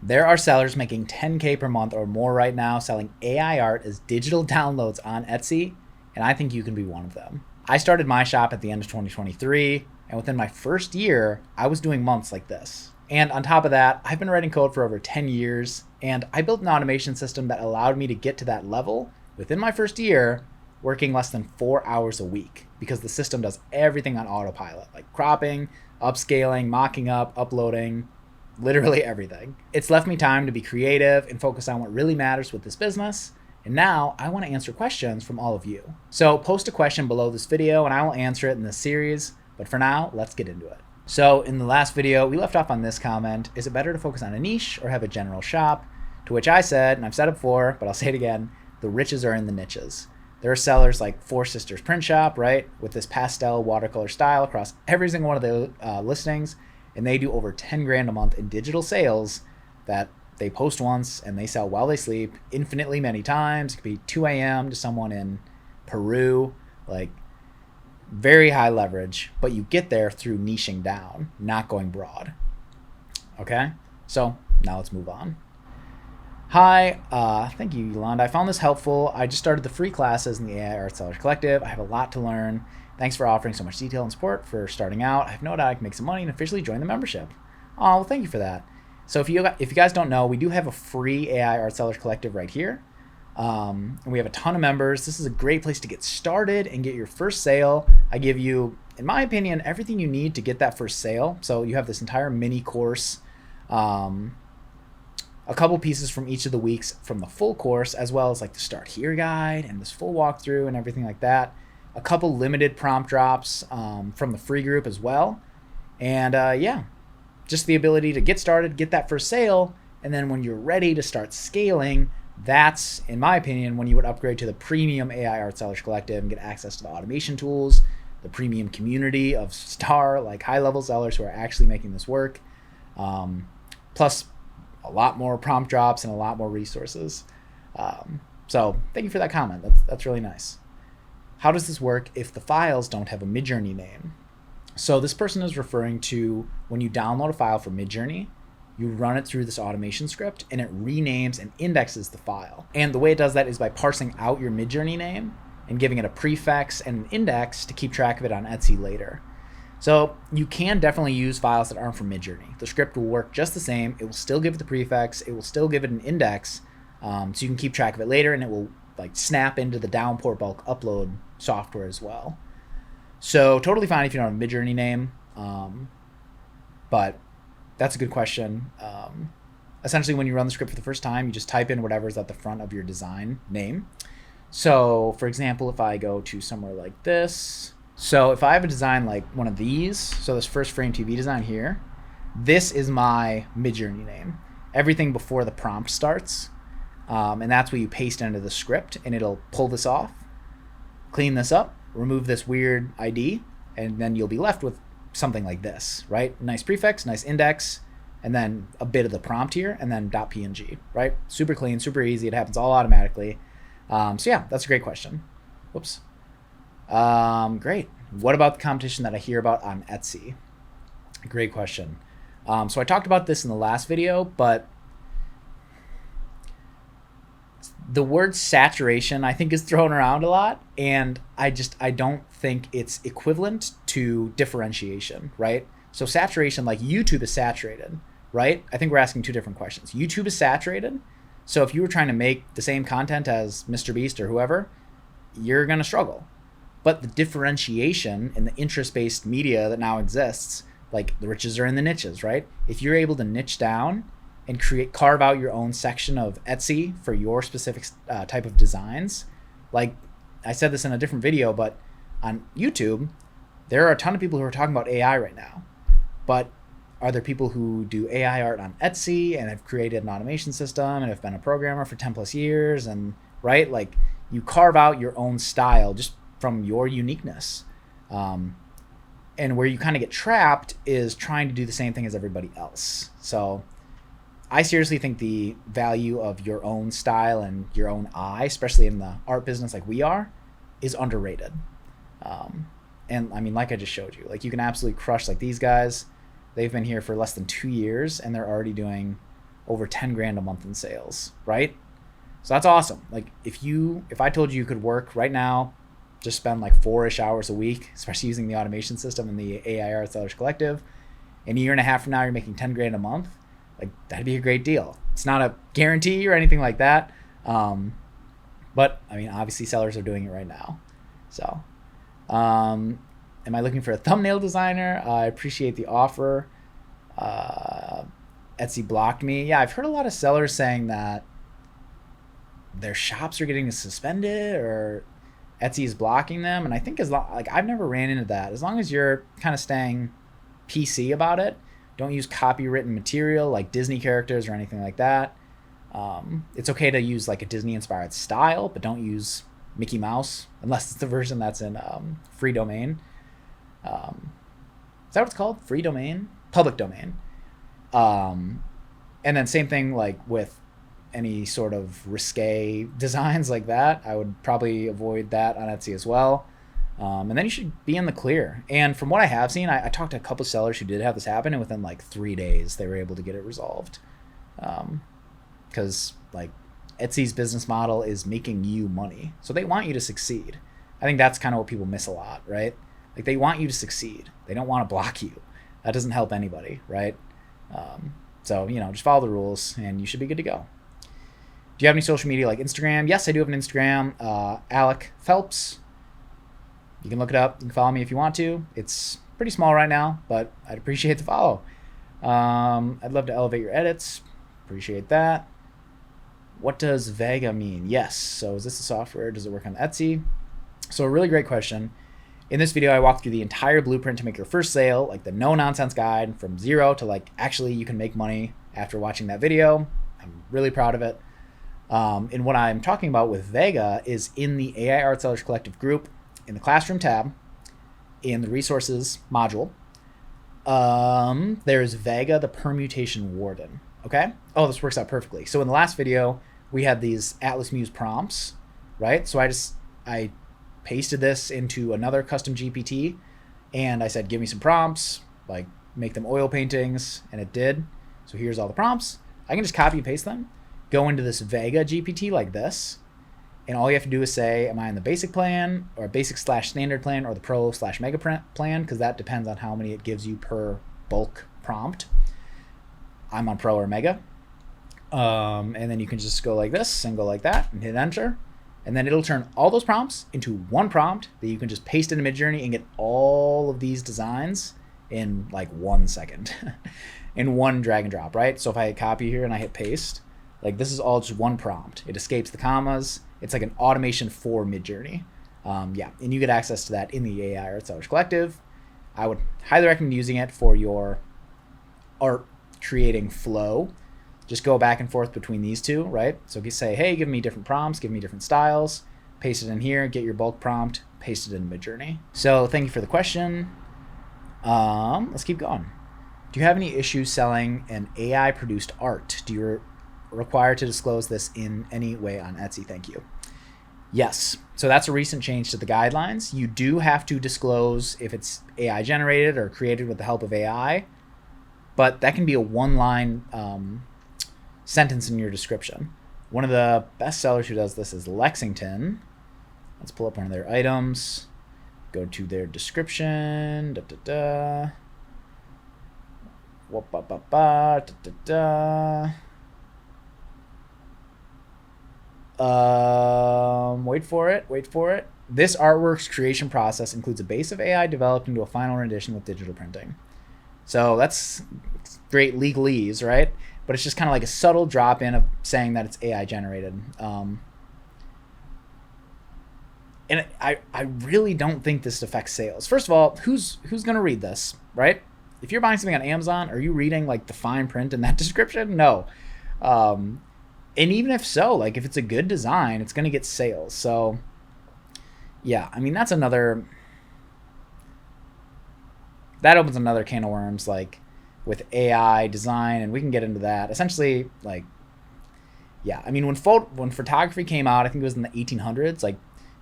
There are sellers making 10K per month or more right now selling AI art as digital downloads on Etsy, and I think you can be one of them. I started my shop at the end of 2023, and within my first year, I was doing months like this. And on top of that, I've been writing code for over 10 years, and I built an automation system that allowed me to get to that level within my first year, working less than 4 hours a week, because the system does everything on autopilot, like cropping, upscaling, mocking up, uploading, literally everything. It's left me time to be creative and focus on what really matters with this business. And now I want to answer questions from all of you. So post a question below this video and I will answer it in this series. But for now, let's get into it. So in the last video, we left off on this comment: is it better to focus on a niche or have a general shop? To which I said, and I've said it before, but I'll say it again, the riches are in the niches. There are sellers like Four Sisters Print Shop, right, with this pastel watercolor style across every single one of the listings, and they do over 10 grand a month in digital sales that they post once and they sell while they sleep infinitely many times. It could be 2 a.m. to someone in Peru, like very high leverage, but you get there through niching down, not going broad. Okay, so now let's move on. Hi, thank you, Yolanda. I found this helpful. I just started the free classes in the AI Art Sellers Collective. I have a lot to learn. Thanks for offering so much detail and support for starting out. I have no doubt I can make some money and officially join the membership. Oh, well, thank you for that. So if you guys don't know, we do have a free AI Art Sellers Collective right here. And we have a ton of members. This is a great place to get started and get your first sale. I give you, in my opinion, everything you need to get that first sale. So you have this entire mini course, a couple pieces from each of the weeks from the full course, as well as like the Start Here guide and this full walkthrough and everything like that. A couple limited prompt drops from the free group as well. And yeah, just the ability to get started, get that first sale, and then when you're ready to start scaling, that's, in my opinion, when you would upgrade to the premium AI Art Sellers Collective and get access to the automation tools, the premium community of like high-level sellers who are actually making this work, plus a lot more prompt drops and a lot more resources. So thank you for that comment. That's really nice. How does this work if the files don't have a Midjourney name? So this person is referring to when you download a file from Midjourney, you run it through this automation script and it renames and indexes the file. And the way it does that is by parsing out your Midjourney name and giving it a prefix and an index to keep track of it on Etsy later. So you can definitely use files that aren't from Midjourney. The script will work just the same. It will still give it the prefix. It will still give it an index, so you can keep track of it later, and it will like snap into the Downpour bulk upload software as well. So totally fine if you don't have a Midjourney name, but that's a good question. Essentially, when you run the script for the first time, you just type in whatever's at the front of your design name. So for example, if I go to somewhere like this, so if I have a design like one of these, so this first frame TV design here, this is my Midjourney name. Everything before the prompt starts, and that's what you paste into the script, and it'll pull this off, clean this up, remove this weird ID, and then you'll be left with something like this, right? Nice prefix, nice index, and then a bit of the prompt here, and then .png, right? Super clean, super easy. It happens all automatically. So yeah, that's a great question. Whoops. Great. What about the competition that I hear about on Etsy? Great question. So I talked about this in the last video, but the word saturation, I think, is thrown around a lot, and I don't think it's equivalent to differentiation, right? So saturation, like YouTube is saturated, right? I think we're asking two different questions. YouTube is saturated, so if you were trying to make the same content as Mr. Beast or whoever, you're going to struggle. But the differentiation in the interest-based media that now exists, like the riches are in the niches, right? If you're able to niche down and carve out your own section of Etsy for your specific type of designs. Like I said this in a different video, but on YouTube, there are a ton of people who are talking about AI right now. But are there people who do AI art on Etsy and have created an automation system and have been a programmer for 10 plus years? And right, like you carve out your own style just from your uniqueness. And where you kind of get trapped is trying to do the same thing as everybody else. So I seriously think the value of your own style and your own eye, especially in the art business like we are, is underrated. And I mean, like I just showed you, like you can absolutely crush like these guys. They've been here for less than 2 years and they're already doing over 10 grand a month in sales, right? So that's awesome. Like if I told you could work right now, just spend like 4-ish hours a week, especially using the automation system and the AI Art Sellers Collective, and a year and a half from now you're making 10 grand a month, like that'd be a great deal. It's not a guarantee or anything like that. But I mean, obviously sellers are doing it right now. So, am I looking for a thumbnail designer? I appreciate the offer. Etsy blocked me. Yeah, I've heard a lot of sellers saying that their shops are getting suspended or Etsy is blocking them. And I think like I've never ran into that. As long as you're kind of staying PC about it, don't use copywritten material like Disney characters or anything like that. It's okay to use like a Disney inspired style, but don't use Mickey Mouse unless it's the version that's in free domain. Is that what it's called? Free domain? Public domain. And then same thing like with any sort of risque designs like that. I would probably avoid that on Etsy as well. And then you should be in the clear. And from what I have seen, I talked to a couple of sellers who did have this happen, and within like 3 days they were able to get it resolved. Because like Etsy's business model is making you money, so they want you to succeed. I think that's kind of what people miss a lot, right? Like they want you to succeed. They don't want to block you. That doesn't help anybody, right? So just follow the rules and you should be good to go. Do you have any social media like Instagram? Yes, I do have an Instagram, Alec Phelps. You can look it up. You can follow me if you want to. It's pretty small right now, but I'd appreciate the follow. I'd love to elevate your edits. Appreciate that. What does Vega mean? Yes. So is this a software? Does it work on Etsy? So a really great question. In this video, I walked through the entire blueprint to make your first sale, like the no nonsense guide from zero to like actually you can make money after watching that video. I'm really proud of it. And what I'm talking about with Vega is in the AI Art Sellers Collective group, in the classroom tab, in the resources module, there's Vega, the permutation warden. Okay. Oh, this works out perfectly. So in the last video, we had these Atlas Muse prompts, right? So I pasted this into another custom GPT and I said, give me some prompts, like make them oil paintings, and it did. So here's all the prompts. I can just copy and paste them, go into this Vega GPT like this, and all you have to do is say, am I in the basic plan or basic/standard plan or the pro/mega plan? Because that depends on how many it gives you per bulk prompt. I'm on pro or mega. And then you can just go like this and go like that and hit enter. And then it'll turn all those prompts into one prompt that you can just paste into Midjourney and get all of these designs in like 1 second in one drag and drop, right? So if I hit copy here and I hit paste, like this is all just one prompt. It escapes the commas. It's like an automation for Midjourney. Yeah, and you get access to that in the AI Art Sellers Collective. I would highly recommend using it for your art creating flow. Just go back and forth between these two, right? So you say, hey, give me different prompts, give me different styles, paste it in here, get your bulk prompt, paste it in Midjourney. So thank you for the question. Let's keep going. Do you have any issues selling an AI produced art? Do you require to disclose this in any way on Etsy? Thank you. Yes. So that's a recent change to the guidelines. You do have to disclose if it's AI generated or created with the help of AI, but that can be a one-line sentence in your description. One of the best sellers who does this is Lexington. Let's pull up one of their items, go to their description, wait for it. This artwork's creation process includes a base of AI developed into a final rendition with digital printing. So that's great legalese, right? But it's just kind of like a subtle drop in of saying that it's AI generated. And I really don't think this affects sales. First of all, who's going to read this, right? If you're buying something on Amazon, are you reading like the fine print in that description? No. And even if so, like if it's a good design, it's going to get sales. So yeah, I mean, that opens another can of worms, like with AI design, and we can get into that. Essentially, like, yeah, I mean, when photography came out, I think it was in the 1800s, like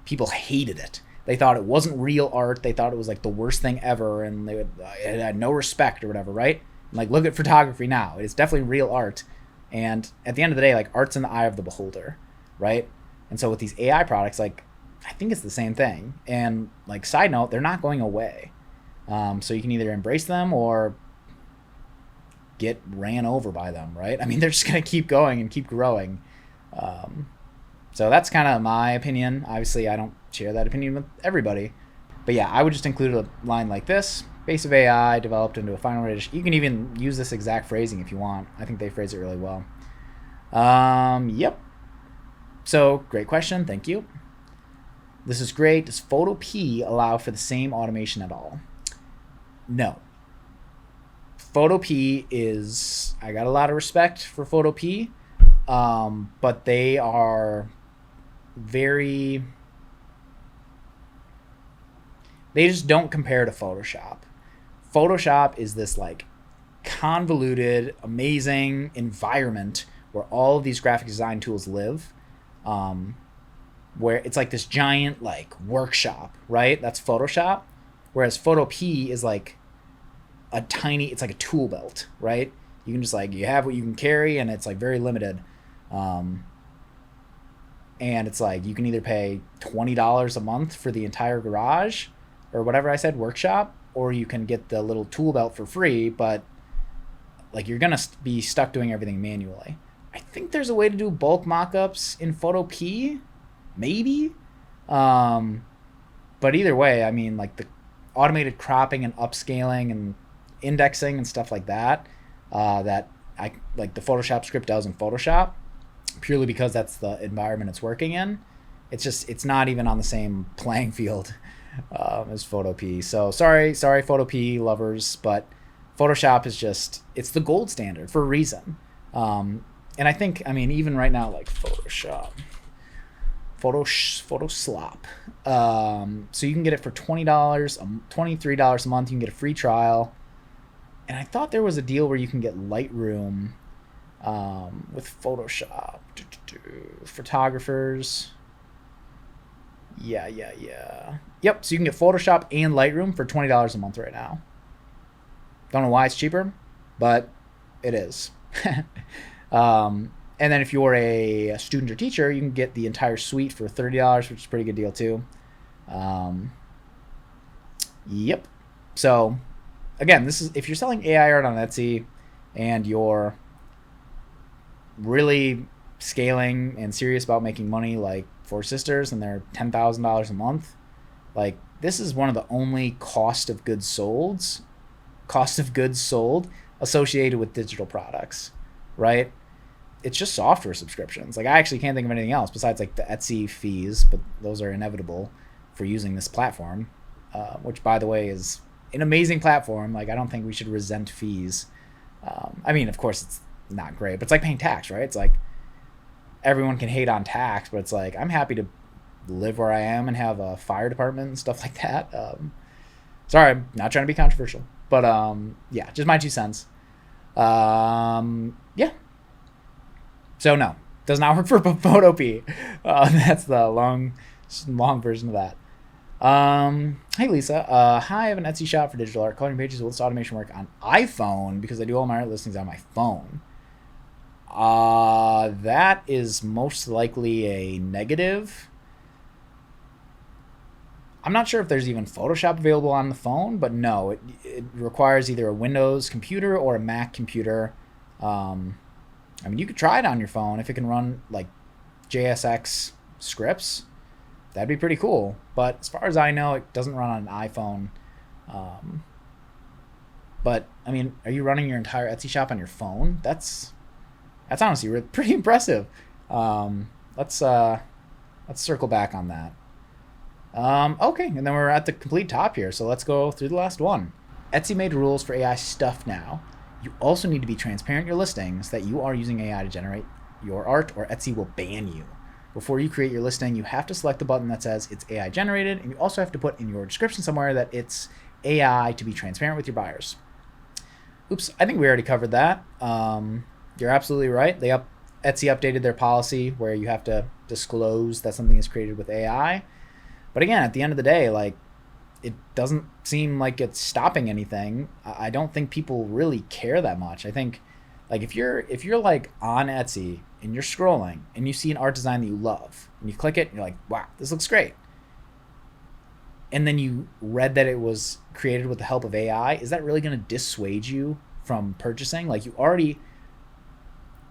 people hated it. They thought it wasn't real art. They thought it was like the worst thing ever, and it had no respect or whatever, right? And like, look at photography now. It's definitely real art. And at the end of the day, like, art's in the eye of the beholder, right? And so with these AI products, like, I think it's the same thing. And like, side note, they're not going away. So you can either embrace them or get ran over by them, right? I mean, they're just going to keep going and keep growing. So that's kind of my opinion. Obviously, I don't share that opinion with everybody. But yeah, I would just include a line like this. Base of AI developed into a final rate. You can even use this exact phrasing if you want. I think they phrase it really well. Yep. So, great question. Thank you. This is great. Does Photopea allow for the same automation at all? No. Photopea is... I got a lot of respect for Photopea, but they are very... They just don't compare to Photoshop. Photoshop is this like convoluted, amazing environment where all of these graphic design tools live, where it's like this giant like workshop, right? That's Photoshop. Whereas Photopea is like a tiny, it's like a tool belt, right? You can just like, you have what you can carry, and it's like very limited. And it's like, you can either pay $20 a month for the entire garage, or whatever I said, workshop, or you can get the little tool belt for free, but like, you're gonna be stuck doing everything manually. I think there's a way to do bulk mockups in Photopea, maybe. But either way, I mean, like, the automated cropping and upscaling and indexing and stuff like that, that I like the Photoshop script does in Photoshop, purely because that's the environment it's working in. It's not even on the same playing field as Photopea. So sorry Photopea lovers, but Photoshop is just, it's the gold standard for a reason. And I think, I mean, even right now, like Photoslop. So you can get it for $20, $23 a month. You can get a free trial. And I thought there was a deal where you can get Lightroom with Photoshop. Photographers. Yeah. Yep, so you can get Photoshop and Lightroom for $20 a month right now. Don't know why it's cheaper, but it is. And then if you're a student or teacher, you can get the entire suite for $30, which is a pretty good deal too. Yep. So again, this is, if you're selling AI art on Etsy and you're really scaling and serious about making money, like Four Sisters, and they're $10,000 a month, like, this is one of the only cost of goods sold associated with digital products, right? It's just software subscriptions. Like, I actually can't think of anything else besides like the Etsy fees, but those are inevitable for using this platform, which, by the way, is an amazing platform. Like, I don't think we should resent fees. I mean, of course, it's not great, but it's like paying tax, right? It's like, everyone can hate on tax, but it's like, I'm happy to live where I am and have a fire department and stuff like that. Sorry, I'm not trying to be controversial, but yeah, just my 2 cents. Yeah. So no, does not work for Photopea. That's the long version of that. Hey Lisa, hi, I have an Etsy shop for digital art. Coloring pages. Will this automation work on iPhone? Because I do all my art listings on my phone. That is most likely a negative. I'm not sure if there's even Photoshop available on the phone, but no, it requires either a Windows computer or a Mac computer. I mean, you could try it on your phone if it can run like JSX scripts. That'd be pretty cool. But as far as I know, it doesn't run on an iPhone. But I mean, are you running your entire Etsy shop on your phone? That's honestly pretty impressive. Let's circle back on that. Okay, and then we're at the complete top here, so let's go through the last one. Etsy made rules for AI stuff now. You also need to be transparent in your listings that you are using AI to generate your art, or Etsy will ban you. Before you create your listing, you have to select the button that says it's AI generated, and you also have to put in your description somewhere that it's AI to be transparent with your buyers. Oops, I think we already covered that. You're absolutely right. Etsy updated their policy where you have to disclose that something is created with AI. But again, at the end of the day, like, it doesn't seem like it's stopping anything. I don't think people really care that much. I think Like if you're like on Etsy and you're scrolling and you see an art design that you love and you click it and you're like, wow, this looks great. And then you read that it was created with the help of AI, is that really going to dissuade you from purchasing? Like you already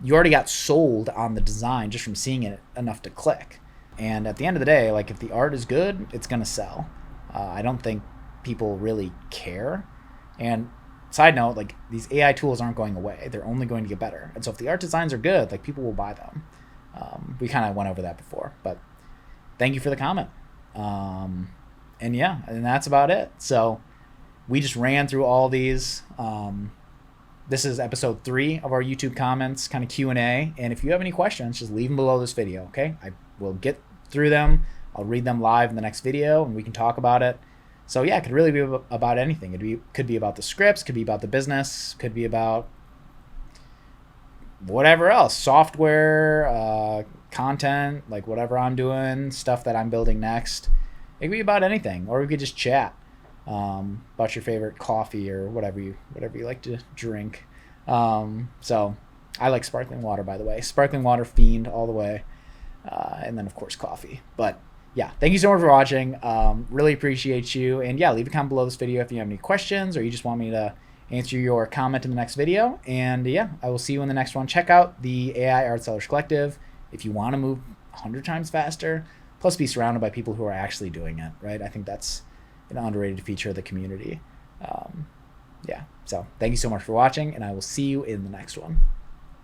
got sold on the design just from seeing it enough to click. And at the end of the day, like if the art is good, it's going to sell. I don't think people really care. And side note, like these AI tools aren't going away. They're only going to get better. And so if the art designs are good, like people will buy them. We kind of went over that before, but thank you for the comment. And yeah, and that's about it. So we just ran through all these. This is episode 3 of our YouTube comments, kind of Q&A. And if you have any questions, just leave them below this video, okay? I will get through them. I'll read them live in the next video, and we can talk about it. So yeah, it could really be about anything. Could be about the scripts, could be about the business, could be about whatever else, software, content, like whatever I'm doing, stuff that I'm building next. It could be about anything, or we could just chat about your favorite coffee or whatever you like to drink. So I like sparkling water, by the way. Sparkling water fiend all the way. And then of course coffee. But yeah, thank you so much for watching. Really appreciate you. And yeah, leave a comment below this video if you have any questions or you just want me to answer your comment in the next video. And yeah, I will see you in the next one. Check out the AI Art Sellers Collective if you want to move 100 times faster, plus be surrounded by people who are actually doing it, right? I think that's an underrated feature of the community. Yeah, so thank you so much for watching, and I will see you in the next one.